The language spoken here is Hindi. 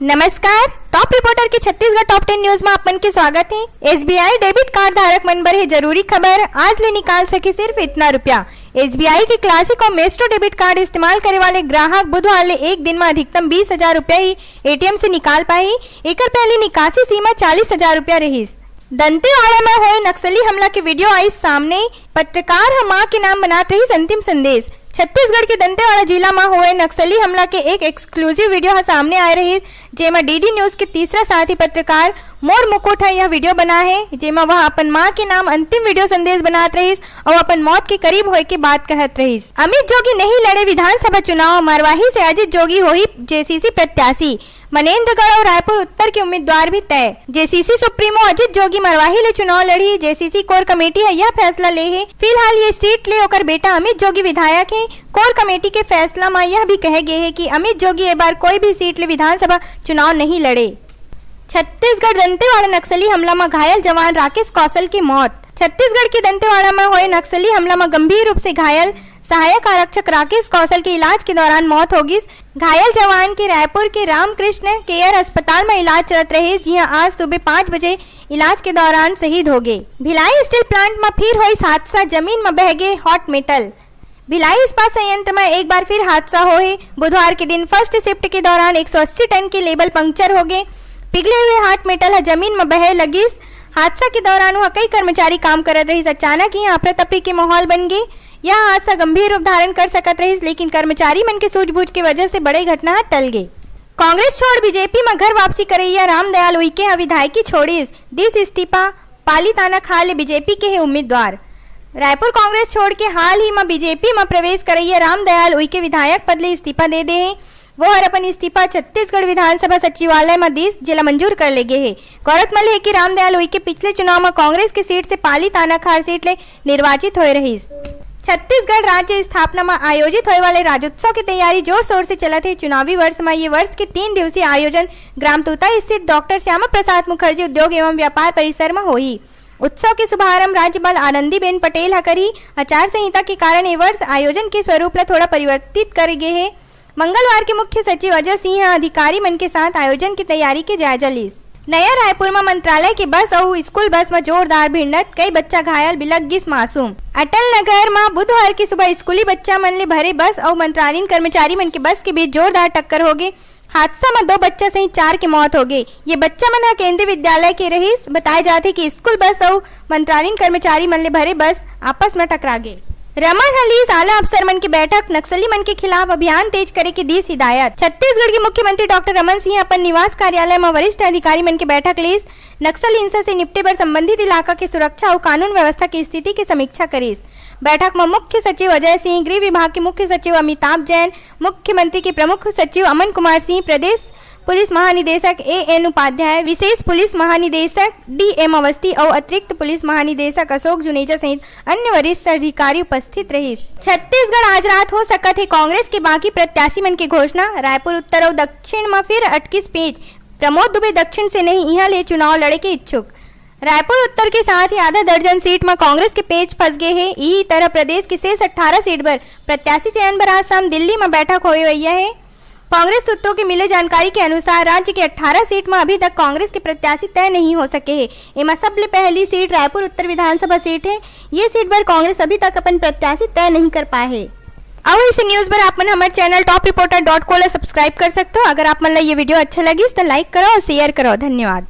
नमस्कार, टॉप रिपोर्टर के छत्तीसगढ़ टॉप 10 न्यूज में आपन के स्वागत है। एसबीआई डेबिट कार्ड धारक मन बर है जरूरी खबर, आज ले निकाल सके सिर्फ इतना रुपया। एसबीआई के क्लासिक और मेस्ट्रो डेबिट कार्ड इस्तेमाल करे वाले ग्राहक बुधवार ले एक दिन में अधिकतम 20,000 रुपया ही एटीएम से निकाल पाही। एकर पहले निकासी सीमा 40,000 रुपया रहीस। दंतेवाड़ा में हुए नक्सली हमला के वीडियो आई सामने, पत्रकार हम मां के नाम बनात रही अंतिम संदेश। छत्तीसगढ़ के दंतेवाड़ा जिला में हुए नक्सली हमला के एक एक्सक्लूसिव वीडियो सामने आ रही, जेमा डीडी न्यूज के तीसरा साथी पत्रकार मोर मुकुट यह वीडियो बना है, जेमा वह अपन मां के नाम अंतिम वीडियो संदेश बनात रही और अपन मौत के करीब होए के बात कहत रही। अमित जोगी नहीं लड़े विधानसभा चुनाव, मरवाही से अजित जोगी होई जेसीसी प्रत्याशी। मनेन्द्रगढ़ और रायपुर उत्तर के उम्मीदवार भी तय। जेसीसी सुप्रीमो अजित जोगी मरवाही ले चुनाव लड़ी। जेसीसी कोर कमेटी है यह फैसला ले है। फिलहाल ये सीट ले ओकर बेटा अमित जोगी विधायक है। कोर कमेटी के फैसला में यह भी कहे गए है कि अमित जोगी एक बार कोई भी सीट ले विधानसभा चुनाव नहीं लड़े। छत्तीसगढ़ दंतेवाड़ा नक्सली हमला में घायल जवान राकेश कौशल की मौत। छत्तीसगढ़ के दंतेवाड़ा में हुए नक्सली हमला में गंभीर रूप से घायल सहायक आरक्षक राकेश कौशल के इलाज के दौरान मौत होगी। घायल जवान के रायपुर के रामकृष्ण केयर अस्पताल में इलाज चलत रहे, जहां आज सुबह 5 बजे इलाज के दौरान शहीद हो गए। भिलाई स्टील प्लांट में फिर हुई हादसा, जमीन में बह गए हॉट मेटल। भिलाई इस्पात संयंत्र में एक बार फिर हादसा हुए। बुधवार के दिन फर्स्ट शिफ्ट के दौरान 180 टन के लेबल पंक्चर हो गए। पिघले हुए हॉट मेटल जमीन में बहे लगी। हादसा के दौरान वह कई कर्मचारी काम करत रही। अचानक ही अफरा तफरी के माहौल बन गए। यह हादसा गंभीर रूप धारण कर सकत रही, लेकिन कर्मचारी मन के सूझबूझ की वजह से बड़े घटना टल गई। कांग्रेस छोड़ बीजेपी में घर वापसी करैया रामदयाल उइके विधायकी छोड़ीस, दिस इस्तीफा पाली ताना खा ले बीजेपी के है उम्मीदवार। रायपुर कांग्रेस छोड़ के हाल ही में बीजेपी में प्रवेश करैया रामदयाल उइके विधायक पद ले इस्तीफा दे दे है। वो हर अपन इस्तीफा छत्तीसगढ़ विधानसभा सचिवालय में दिस जिला मंजूर कर ले गए है। गौरतलब है कि रामदयाल उइके पिछले चुनाव में कांग्रेस की सीट से पाली तानाखार सीट ले निर्वाचित हो रही। छत्तीसगढ़ राज्य स्थापना में आयोजित होने वाले राज्योत्सव की तैयारी जोर शोर से चलत है। चुनावी वर्ष में ये वर्ष के 3 दिवसीय आयोजन ग्राम तूता स्थित डॉक्टर श्यामा प्रसाद मुखर्जी उद्योग एवं व्यापार परिसर में हुई। उत्सव के शुभारंभ राज्यपाल आनंदीबेन पटेल करी। आचार संहिता के कारण ये वर्ष आयोजन के स्वरूप ला थोड़ा परिवर्तित कर गए है। मंगलवार के मुख्य सचिव अजय सिंह अधिकारी मन के साथ आयोजन की तैयारी के जायजा लीस। नया रायपुर में मंत्रालय के बस और स्कूल बस में जोरदार भिड़ंत, कई बच्चा घायल, बिलक गिस मासूम। अटल नगर में बुधवार की सुबह स्कूली बच्चा मन ले भरे बस और मंत्रालयीन कर्मचारी मन के बस के बीच जोरदार टक्कर हो गई। हादसा में 2 बच्चा सहित 4 की मौत हो गई। ये बच्चा मन केंद्रीय विद्यालय के रहीस। बताए जाते कि स्कूल बस और मंत्रालयीन कर्मचारी मन ले भरे बस आपस में टकरा गए। रमन हलीस आला अफसर मन की बैठक, नक्सली मन के खिलाफ अभियान तेज करे की दी हिदायत। छत्तीसगढ़ के मुख्यमंत्री डॉक्टर रमन सिंह अपन निवास कार्यालय में वरिष्ठ अधिकारी मन की बैठक लीस। नक्सल हिंसा से निपटे पर संबंधित इलाका की सुरक्षा और कानून व्यवस्था की स्थिति की समीक्षा करीस। बैठक में मुख्य सचिव अजय सिंह, गृह विभाग के मुख्य सचिव अमिताभ जैन, मुख्यमंत्री के प्रमुख सचिव अमन कुमार सिंह, प्रदेश पुलिस महानिदेशक एएन उपाध्याय, विशेष पुलिस महानिदेशक डीएम अवस्थी और अतिरिक्त पुलिस महानिदेशक अशोक जुनेजा सहित अन्य वरिष्ठ अधिकारी उपस्थित रहे। छत्तीसगढ़ आज रात हो सकत है कांग्रेस के बाकी प्रत्याशी मन की घोषणा। रायपुर उत्तर और दक्षिण में फिर अटकिस पेच। प्रमोद दुबे दक्षिण से नहीं यहाँ ले चुनाव लड़े के इच्छुक। रायपुर उत्तर के साथ ही आधा दर्जन सीट में कांग्रेस के पेच फंस गए हैं। इसी तरह प्रदेश की शेष 18 सीट पर प्रत्याशी चयन पर आज शाम दिल्ली में बैठक हुई है। कांग्रेस सूत्रों की मिले जानकारी के अनुसार राज्य के 18 सीट में अभी तक कांग्रेस के प्रत्याशी तय नहीं हो सके हैं। इनमें सबसे पहली सीट रायपुर उत्तर विधानसभा सीट है। ये सीट पर कांग्रेस अभी तक अपन प्रत्याशी तय नहीं कर पाए है। अब इस न्यूज पर आप हमारे चैनल topreporter.co सब्सक्राइब कर सकते हो। अगर आप मन ये वीडियो अच्छा लगी तो लाइक करो और शेयर करो। धन्यवाद।